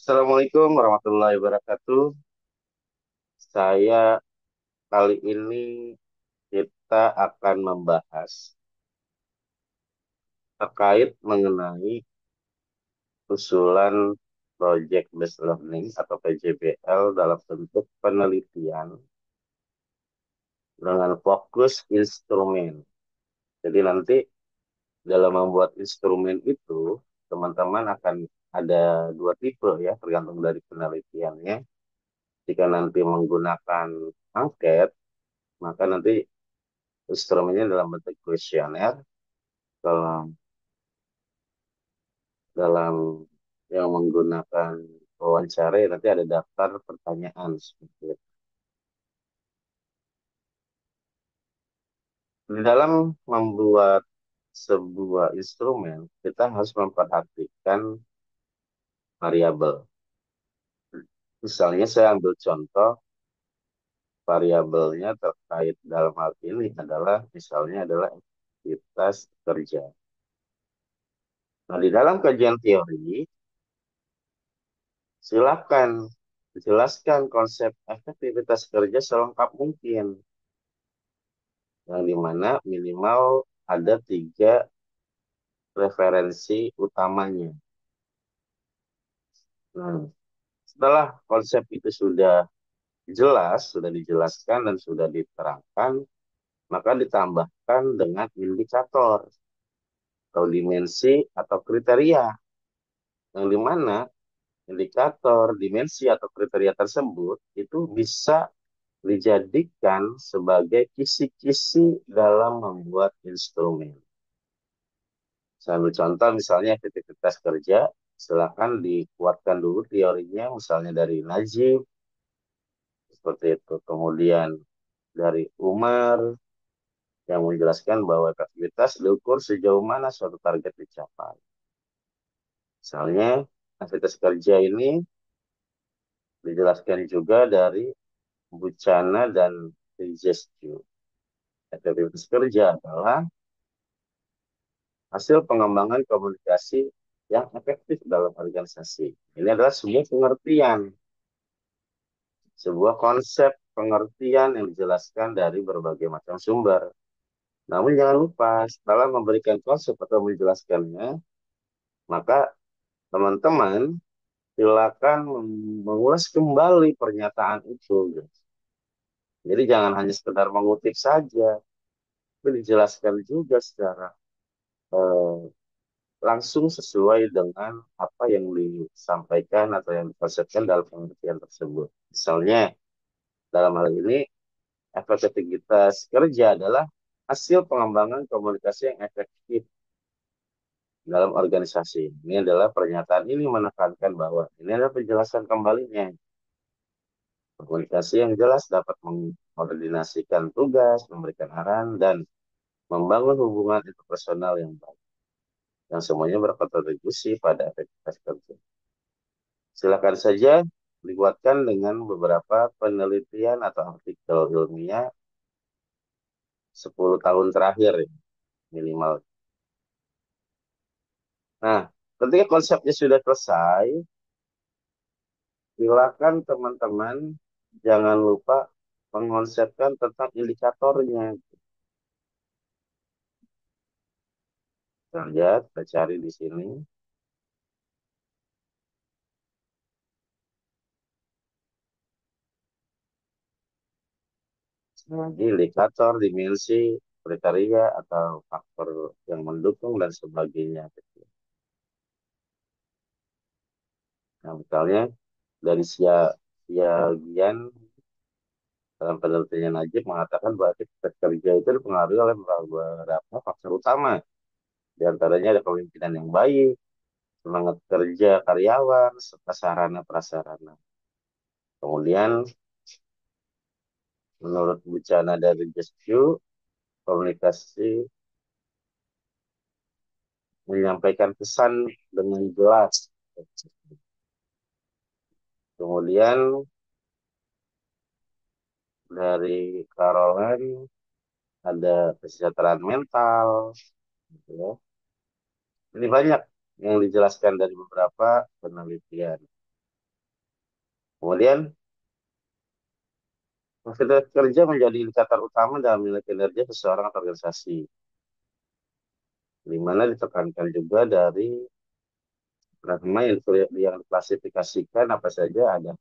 Assalamualaikum warahmatullahi wabarakatuh. Saya kali ini kita akan membahas terkait mengenai usulan Project Based Learning atau PJBL dalam bentuk penelitian dengan fokus instrumen. Jadi nanti dalam membuat instrumen itu, teman-teman akan ada dua tipe ya, tergantung dari penelitiannya. Jika nanti menggunakan angket, maka nanti instrumennya dalam bentuk kuesioner. Kalau dalam yang menggunakan wawancara ya nanti ada daftar pertanyaan seperti itu. Di dalam membuat sebuah instrumen, kita harus memperhatikan variabel. Misalnya saya ambil contoh variabelnya terkait dalam hal ini adalah misalnya adalah aktivitas kerja. Nah, di dalam kajian teori, silakan jelaskan konsep efektivitas kerja selengkap mungkin. Yang dimana minimal ada tiga referensi utamanya. Nah, setelah konsep itu sudah jelas, sudah dijelaskan dan sudah diterangkan, maka ditambahkan dengan indikator atau dimensi atau kriteria. Yang dimana indikator, dimensi atau kriteria tersebut itu bisa dijadikan sebagai kisi-kisi dalam membuat instrumen. Saya ambil contoh misalnya efektivitas kerja, silakan dikuatkan dulu teorinya, misalnya dari Najib, seperti itu. Kemudian dari Umar, yang menjelaskan bahwa efektivitas diukur sejauh mana suatu target dicapai. Misalnya, efektivitas kerja ini dijelaskan juga dari Bucana dan Rijescu. Efektivitas kerja adalah hasil pengembangan komunikasi yang efektif dalam organisasi. Ini adalah sebuah pengertian, sebuah konsep pengertian yang dijelaskan dari berbagai macam sumber. Namun jangan lupa, setelah memberikan konsep atau menjelaskannya, maka teman-teman silakan mengulas kembali pernyataan itu. Jadi jangan hanya sekedar mengutip saja, tapi dijelaskan juga secara eh, langsung sesuai dengan apa yang disampaikan atau yang dikonsepkan dalam pengertian tersebut. Misalnya, dalam hal ini, efektivitas kerja adalah hasil pengembangan komunikasi yang efektif dalam organisasi. Ini adalah pernyataan ini menekankan bahwa ini adalah penjelasan kembalinya. Komunikasi yang jelas dapat mengkoordinasikan tugas, memberikan arahan, dan membangun hubungan interpersonal yang baik. Yang semuanya berkontribusi pada efektivitas kerja. Silakan saja dikuatkan dengan beberapa penelitian atau artikel ilmiah 10 tahun terakhir ya, minimal. Nah, ketika konsepnya sudah selesai, silakan teman-teman jangan lupa mengonsepkan tentang indikatornya. Kita lihat, kita cari di sini. Jadi indikator, dimensi, kriteria, atau faktor yang mendukung dan sebagainya. Nah, misalnya dari Siagian dalam penelitian Najib mengatakan bahwa aktivitas kerja itu dipengaruhi oleh beberapa faktor utama. Di antaranya ada kepemimpinan yang baik, semangat kerja karyawan, serta sarana prasarana. Kemudian menurut Bucana dari Gescu, komunikasi menyampaikan pesan dengan jelas. Kemudian dari Caroline ada kesejahteraan mental, gitu ya. Ini banyak yang dijelaskan dari beberapa penelitian. Kemudian, fasilitas kerja menjadi indikator utama dalam nilai kinerja seseorang atau organisasi, di mana ditekankan juga dari pertama yang diklasifikasikan apa saja ada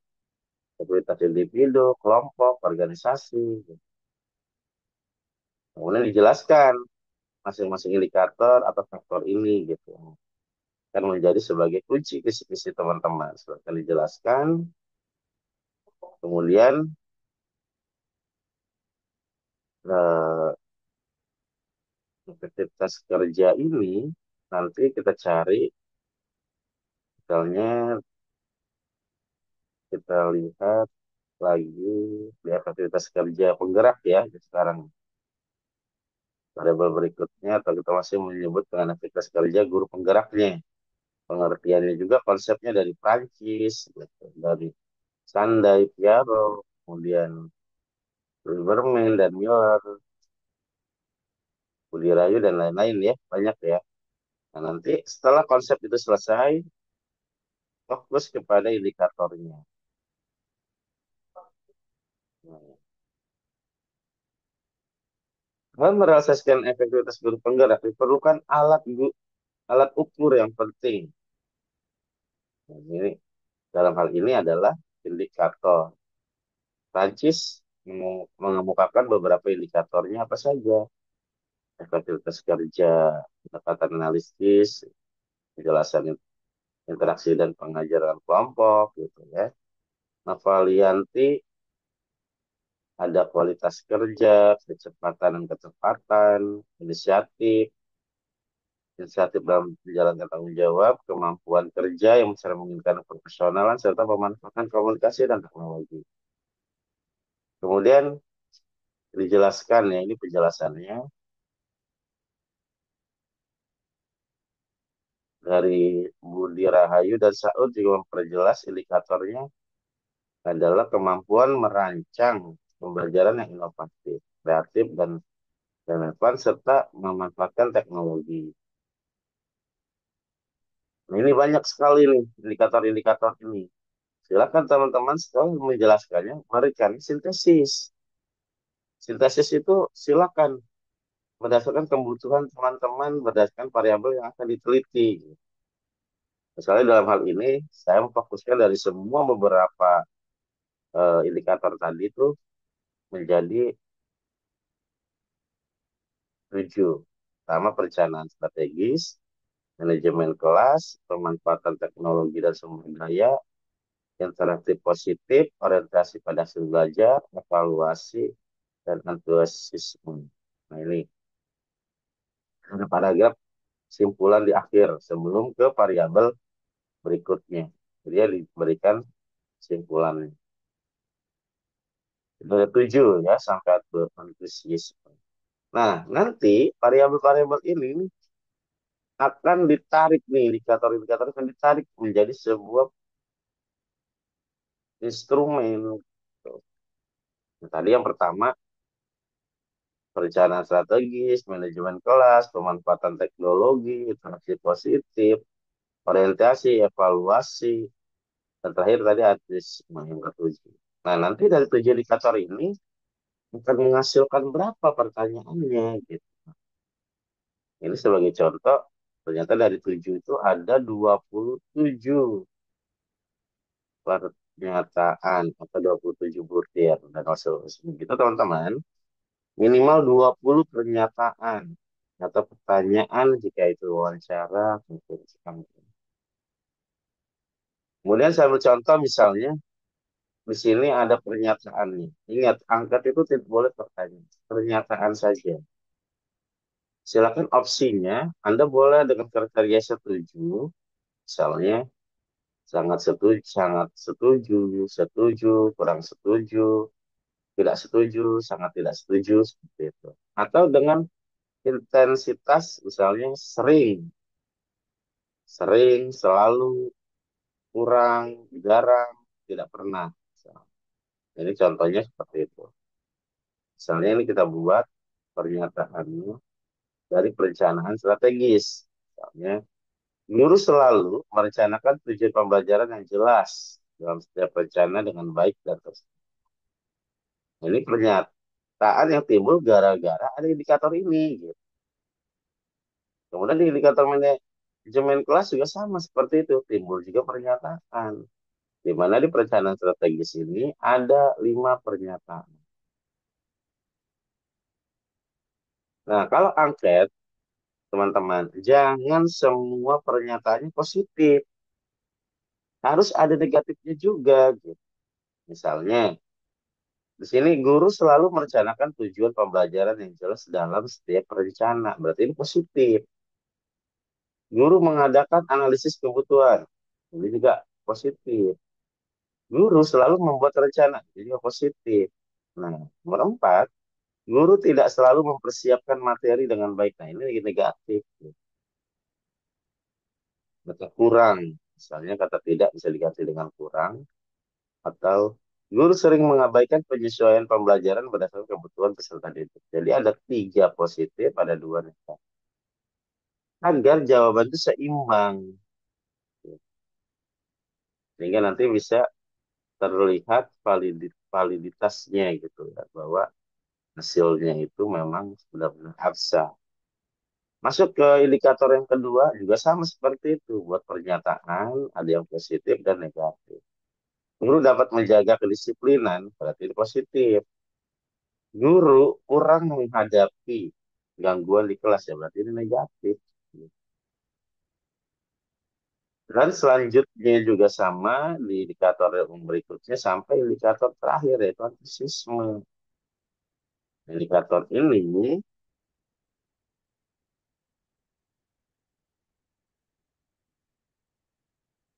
aktivitas individu, kelompok, organisasi. Kemudian dijelaskan masing-masing indikator atau faktor ini gitu kan menjadi sebagai kunci kisi-kisi teman-teman. Seperti dijelaskan, kemudian eh, efektivitas kerja ini nanti kita cari, misalnya kita lihat lagi di efektivitas kerja penggerak ya sekarang variabel berikutnya atau kita masih menyebut dengan efektivitas kerja guru penggeraknya. Pengertiannya juga konsepnya dari Prancis, gitu. Dari Sandai, Piaro, kemudian Lieberman dan Miller, Budi Rayu dan lain-lain ya, banyak ya. Nah, nanti setelah konsep itu selesai, fokus kepada indikatornya. Nah, dalam merealisasikan efektivitas guru penggerak diperlukan alat ukur yang penting. Nah, ini dalam hal ini adalah indikator. Prancis mengemukakan beberapa indikatornya apa saja. Efektivitas kerja, pendekatan analisis, penjelasan interaksi dan pengajaran kelompok gitu ya. Navalianti ada kualitas kerja, kecepatan dan kecepatan, inisiatif, inisiatif dalam menjalankan tanggung jawab, kemampuan kerja yang bisa memungkinkan profesionalan, serta pemanfaatan komunikasi dan teknologi. Kemudian dijelaskan ya, ini penjelasannya dari Budi Rahayu dan Saud juga memperjelas indikatornya adalah kemampuan merancang pembelajaran yang inovatif, kreatif, dan relevan, serta memanfaatkan teknologi. Nah, ini banyak sekali nih indikator-indikator ini. Silakan teman-teman setelah menjelaskannya, mari kami sintesis. Sintesis itu silakan berdasarkan kebutuhan teman-teman, berdasarkan variabel yang akan diteliti. Misalnya dalam hal ini, saya memfokuskan dari semua beberapa indikator tadi itu menjadi 7. Pertama, perencanaan strategis, manajemen kelas, pemanfaatan teknologi dan sumber daya, interaktif positif, orientasi pada hasil belajar, evaluasi, dan antusiasme. Nah ini ada paragraf simpulan di akhir sebelum ke variabel berikutnya. Jadi dia diberikan simpulannya. Itu ada 7 ya sampai antusiasme. Nah nanti variabel-variabel ini akan ditarik nih, indikator-indikator akan ditarik menjadi sebuah instrumen. Nah, tadi yang pertama perencanaan strategis, manajemen kelas, pemanfaatan teknologi, interaksi positif, orientasi, evaluasi, dan terakhir tadi antusiasme yang ketujuh. Nah, nanti dari 7 indikator ini akan menghasilkan berapa pertanyaannya gitu. Ini sebagai contoh, ternyata dari 7 itu ada 27 pernyataan atau 27 butir dan seterusnya. Gitu teman-teman, minimal 20 pernyataan atau pertanyaan jika itu wawancara. Kemudian saya ambil contoh misalnya di sini ada pernyataannya. Ingat, angkat itu tidak boleh pertanyaan. Pernyataan saja. Silakan opsinya, Anda boleh dengan kriteria setuju, misalnya sangat setuju, setuju, kurang setuju, tidak setuju, sangat tidak setuju, seperti itu. Atau dengan intensitas, misalnya sering, sering, selalu, kurang, jarang, tidak pernah. Jadi contohnya seperti itu. Misalnya ini kita buat pernyataannya dari perencanaan strategis. Misalnya, guru selalu merencanakan tujuan pembelajaran yang jelas. dalam setiap rencana dengan baik dan terus. Ini pernyataan yang timbul gara-gara ada indikator ini. Gitu. Kemudian di indikator manajemen kelas juga sama seperti itu, timbul juga pernyataan. Di mana di perencanaan strategis ini ada 5 pernyataan. Nah, kalau angket, teman-teman, jangan semua pernyataannya positif. Harus ada negatifnya juga. Gitu. Misalnya, di sini guru selalu merencanakan tujuan pembelajaran yang jelas dalam setiap rencana. Berarti ini positif. Guru mengadakan analisis kebutuhan. Ini juga positif. Guru selalu membuat rencana. Ini juga positif. Nah, nomor 4, guru tidak selalu mempersiapkan materi dengan baik. Nah, ini negatif. Kata kurang. Misalnya kata tidak bisa diganti dengan kurang. Atau guru sering mengabaikan penyesuaian pembelajaran berdasarkan kebutuhan peserta didik. Jadi ada 3 positif, ada 2 negatif. Agar jawaban itu seimbang. Sehingga nanti bisa terlihat validitasnya gitu ya. Bahwa hasilnya itu memang benar-benar absah. Masuk ke indikator yang kedua juga sama seperti itu. Buat pernyataan ada yang positif dan negatif. Guru dapat menjaga kedisiplinan, berarti ini positif. Guru kurang menghadapi gangguan di kelas ya, berarti ini negatif. Dan selanjutnya juga sama di indikator yang berikutnya sampai indikator terakhir yaitu antusiasme. Indikator ini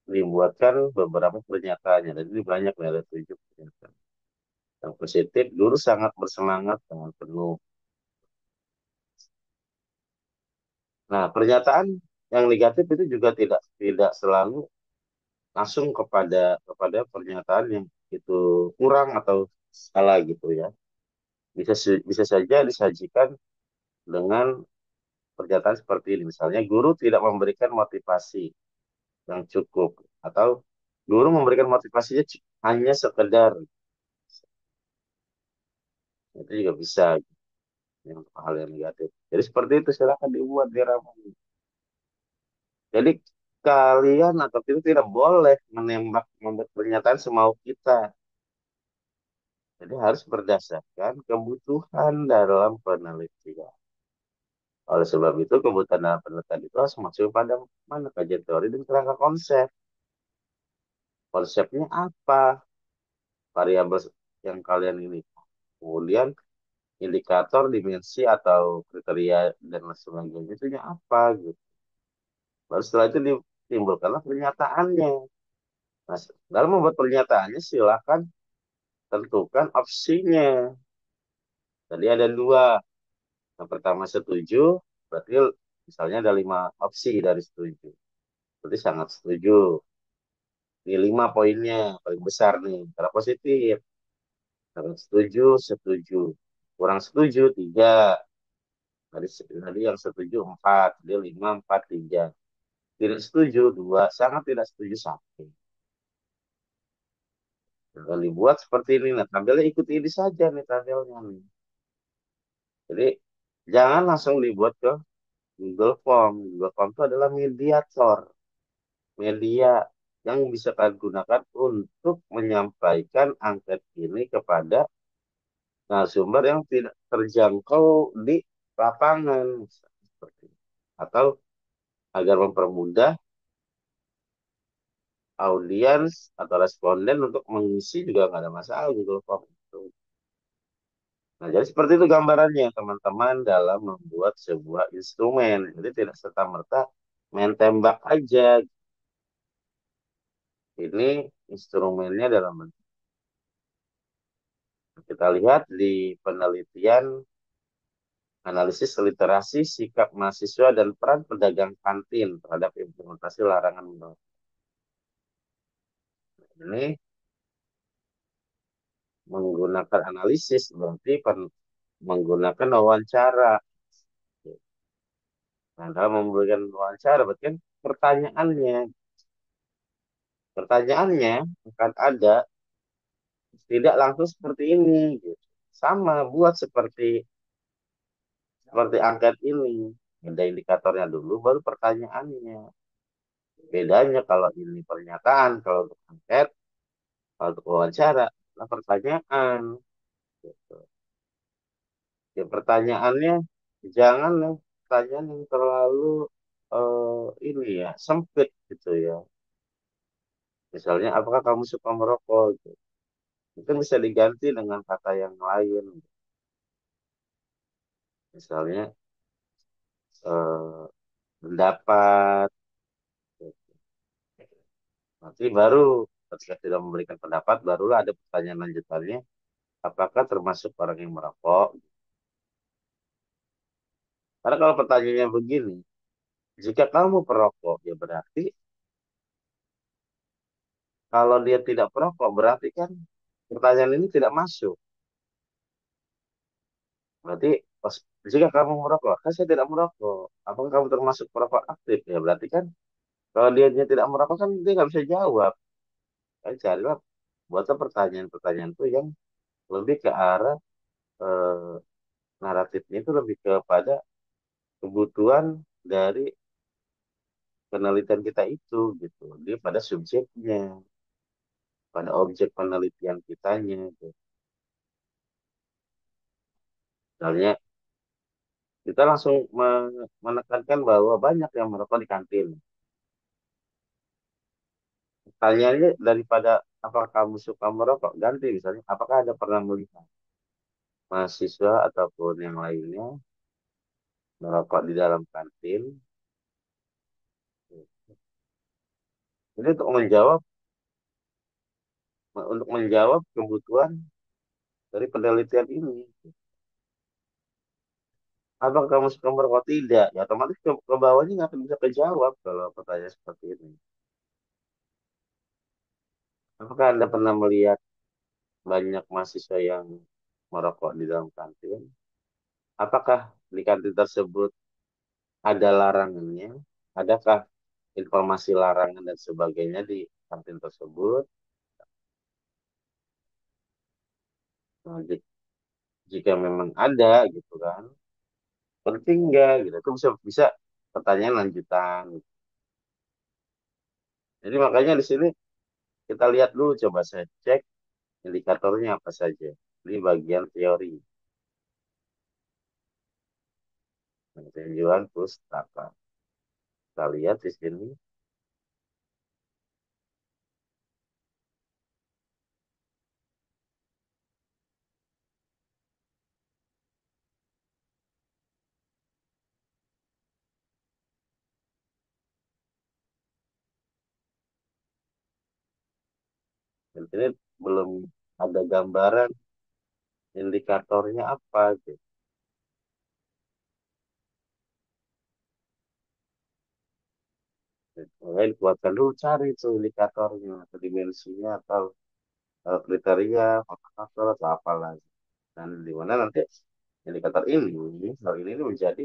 dibuatkan beberapa pernyataannya. Dan ini banyak nih, ada 7 pernyataan. Yang positif, guru sangat bersemangat dengan penuh. Nah, pernyataan yang negatif itu juga tidak tidak selalu langsung kepada pernyataan yang itu kurang atau salah gitu ya. Bisa saja disajikan dengan pernyataan seperti ini. Misalnya, guru tidak memberikan motivasi yang cukup atau guru memberikan motivasinya hanya sekedar. Itu juga bisa yang hal yang negatif. Jadi seperti itu silakan dibuat di ramal. Jadi kalian atau kita tidak boleh menembak membuat pernyataan semau kita. Jadi harus berdasarkan kebutuhan dalam penelitian. Oleh sebab itu, kebutuhan dalam penelitian itu harus masuk pada mana kajian teori dan kerangka konsep. Konsepnya apa? Variabel yang kalian ini. Kemudian indikator, dimensi atau kriteria dan lain sebagainya itu apa gitu. Baru setelah itu ditimbulkanlah pernyataannya. Nah, dalam membuat pernyataannya silakan tentukan opsinya. Tadi ada 2. Yang pertama setuju, berarti misalnya ada 5 opsi dari setuju. Berarti sangat setuju. Ini 5 poinnya, paling besar nih. Karena positif. Sangat setuju, setuju. Kurang setuju, 3. Tadi yang setuju 4. Dia 5, 4, 3. Tidak setuju, 2. Sangat tidak setuju, 1. Dan dibuat seperti ini. Nah, tabelnya ikuti ini saja nih tabelnya nih. Jadi, jangan langsung dibuat ke Google Form. Google Form itu adalah mediator. Media yang bisa kalian gunakan untuk menyampaikan angket ini kepada narasumber yang tidak terjangkau di lapangan. Seperti itu. Atau agar mempermudah audiens atau responden untuk mengisi juga nggak ada masalah Google Form itu. Nah, jadi seperti itu gambarannya teman-teman dalam membuat sebuah instrumen. Jadi tidak serta-merta main tembak aja. Ini instrumennya dalam bentuk. Kita lihat di penelitian analisis literasi sikap mahasiswa dan peran pedagang kantin terhadap implementasi larangan menolak. Ini menggunakan analisis berarti menggunakan wawancara. Nah, dalam memberikan wawancara berarti kan pertanyaannya Pertanyaannya akan ada tidak langsung seperti ini gitu. Sama buat seperti angket ini. Ada indikatornya dulu baru pertanyaannya. Bedanya kalau ini pernyataan, kalau untuk angket, kalau untuk wawancara, nah pertanyaan. Gitu. Ya pertanyaannya jangan yang pertanyaan yang terlalu ini ya sempit gitu ya. Misalnya, apakah kamu suka merokok? Gitu. Itu bisa diganti dengan kata yang lain. Misalnya eh, pendapat. Gitu. Nanti baru ketika tidak memberikan pendapat, barulah ada pertanyaan lanjutannya. Apakah termasuk orang yang merokok? Karena kalau pertanyaannya begini, jika kamu perokok, ya berarti kalau dia tidak perokok, berarti kan pertanyaan ini tidak masuk. Berarti pas, jika kamu merokok, kan saya tidak merokok. Apakah kamu termasuk perokok aktif? Ya berarti kan kalau dia tidak merokok kan dia nggak bisa jawab. Kan carilah buatlah pertanyaan-pertanyaan itu yang lebih ke arah eh, naratifnya itu lebih kepada kebutuhan dari penelitian kita itu gitu. Dia pada subjeknya, pada objek penelitian kitanya. Gitu. Misalnya kita langsung menekankan bahwa banyak yang merokok di kantin. Tanyanya daripada apakah kamu suka merokok, ganti misalnya, apakah ada pernah melihat mahasiswa ataupun yang lainnya merokok di dalam kantin? Jadi untuk menjawab kebutuhan dari penelitian ini. Apakah kamu suka merokok? Tidak. Ya otomatis ke bawahnya nggak akan bisa kejawab kalau pertanyaan seperti ini. Apakah Anda pernah melihat banyak mahasiswa yang merokok di dalam kantin? Apakah di kantin tersebut ada larangannya? Adakah informasi larangan dan sebagainya di kantin tersebut? Nah, jika memang ada gitu kan, penting nggak gitu? Itu bisa bisa pertanyaan lanjutan. Jadi makanya di sini kita lihat dulu, coba saya cek indikatornya apa saja di bagian teori. Nah, tinjauan pustaka. Kita lihat di sini. Dan ini belum ada gambaran indikatornya apa gitu. Makanya dikuatkan dulu cari itu indikatornya atau dimensinya atau kriteria, faktor atau apa lagi. Dan di mana nanti indikator ini, hal ini menjadi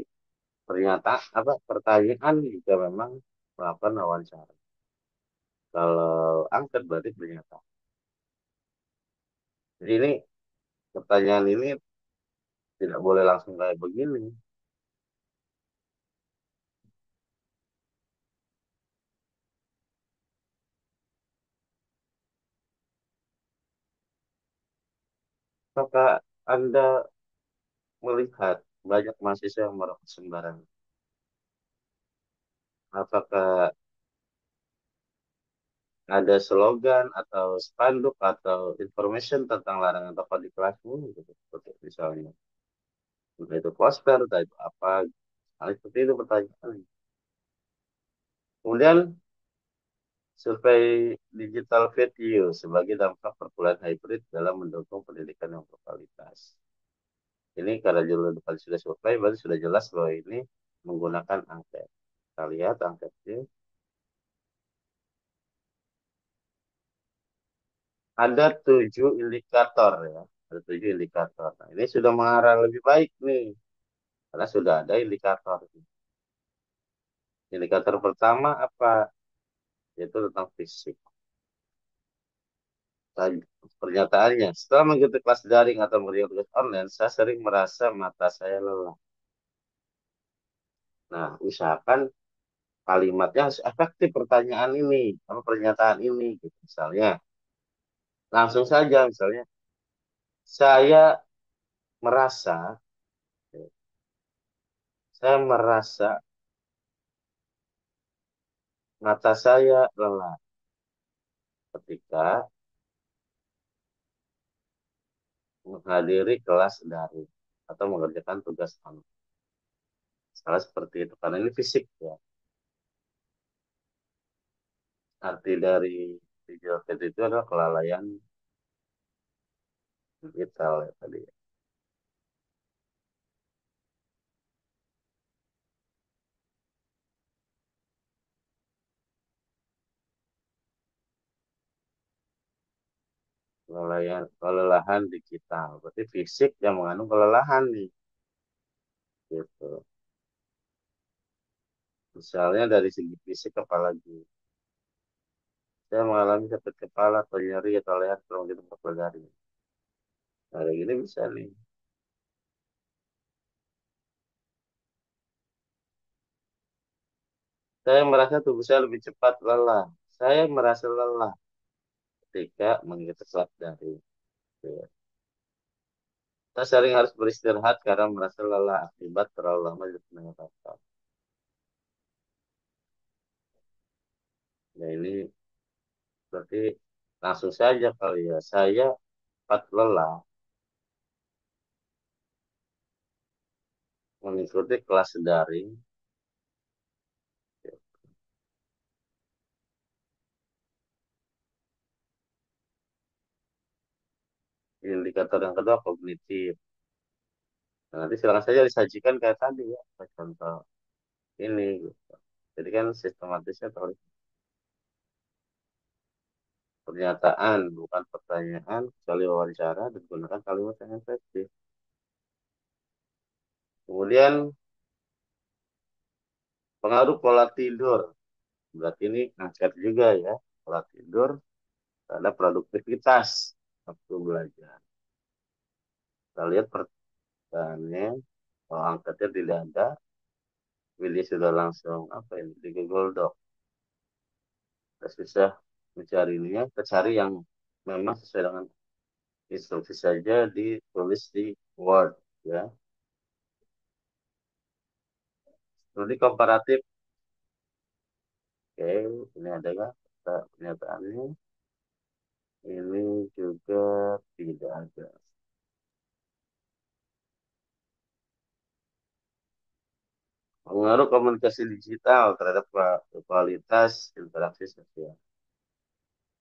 pernyataan apa pertanyaan jika memang melakukan wawancara. Kalau angket berarti pernyataan. Jadi ini pertanyaan ini tidak boleh langsung kayak begini. Apakah Anda melihat banyak mahasiswa yang merokok sembarangan? Apakah ada slogan atau spanduk atau information tentang larangan rokok di kelasmu gitu, seperti misalnya entah itu poster, entah itu apa, hal seperti itu pertanyaan. Kemudian survei digital video sebagai dampak perkuliahan hybrid dalam mendukung pendidikan yang berkualitas. Ini karena judul depan sudah survei, berarti sudah jelas bahwa ini menggunakan angket. Kita lihat angketnya. Ada 7 indikator ya. Ada 7 indikator. Nah, ini sudah mengarah lebih baik nih. Karena sudah ada indikator. Indikator pertama apa? Yaitu tentang fisik. Pernyataannya, setelah mengikuti kelas daring atau mengerjakan tugas online, saya sering merasa mata saya lelah. Nah, usahakan kalimatnya harus efektif pertanyaan ini, apa pernyataan ini, gitu. Misalnya, langsung saja, misalnya, saya merasa, saya merasa mata saya lelah ketika menghadiri kelas daring atau mengerjakan tugas online. Salah seperti itu, karena ini fisik ya. Arti dari digital itu adalah kelalaian digital ya tadi. Kelelahan digital. Berarti fisik yang mengandung kelelahan nih. Gitu. Misalnya dari segi fisik apalagi. Saya mengalami sakit kepala atau nyeri atau leher kurang di tempat berlari. Nah, kayak gini bisa nih. Saya merasa tubuh saya lebih cepat lelah. Saya merasa lelah ketika mengikuti kelas dari. Kita sering harus beristirahat karena merasa lelah akibat terlalu lama di tenaga kapal. Nah ini berarti langsung saja kali ya. Saya cepat lelah mengikuti kelas daring. Indikator yang kedua kognitif. Nah, nanti silakan saja disajikan kayak tadi ya, kayak contoh ini. Gitu. Jadi kan sistematisnya terlihat pernyataan bukan pertanyaan kecuali wawancara dan gunakan kalimat yang efektif. Kemudian pengaruh pola tidur. Berarti ini angkat juga ya pola tidur terhadap produktivitas waktu belajar. Kita lihat pertanyaannya, kalau angkatnya tidak ada, Willy sudah langsung apa ini di Google Doc. Kita susah mencari ini ya, kita cari yang memang sesuai dengan instruksi saja ditulis di Word ya. Nanti komparatif, oke, ini ada nggak pernyataannya? Ini juga tidak ada. Pengaruh komunikasi digital terhadap kualitas interaksi sosial.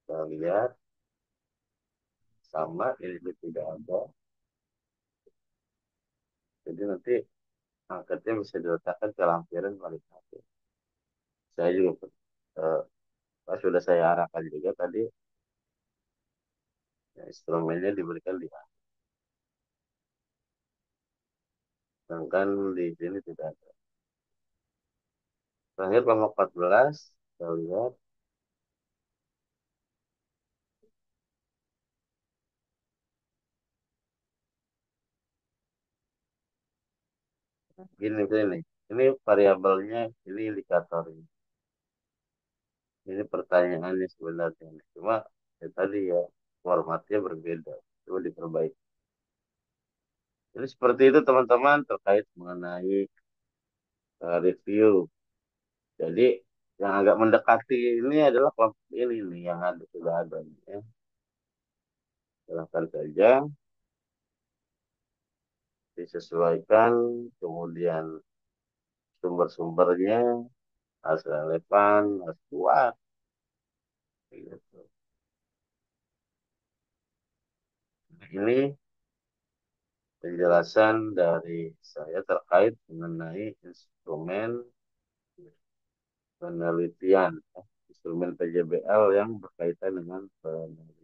Kita lihat sama ini juga tidak ada. Jadi nanti angkatnya bisa diletakkan ke lampiran kualitatif. Saya juga sudah saya arahkan juga tadi ya, instrumennya diberikan di atas. Sedangkan di sini tidak ada. Terakhir kelompok 14, kita lihat gini ini. Ini variabelnya, ini indikatornya. Ini pertanyaannya sebenarnya. Cuma ya tadi ya formatnya berbeda. Coba diperbaiki. Jadi seperti itu teman-teman terkait mengenai review. Jadi yang agak mendekati ini adalah kelompok ini nih yang ada sudah ada nih, ya. Silahkan saja disesuaikan, kemudian sumber-sumbernya harus relevan, harus kuat. Gitu. Ini penjelasan dari saya terkait mengenai instrumen penelitian, instrumen PJBL yang berkaitan dengan penelitian.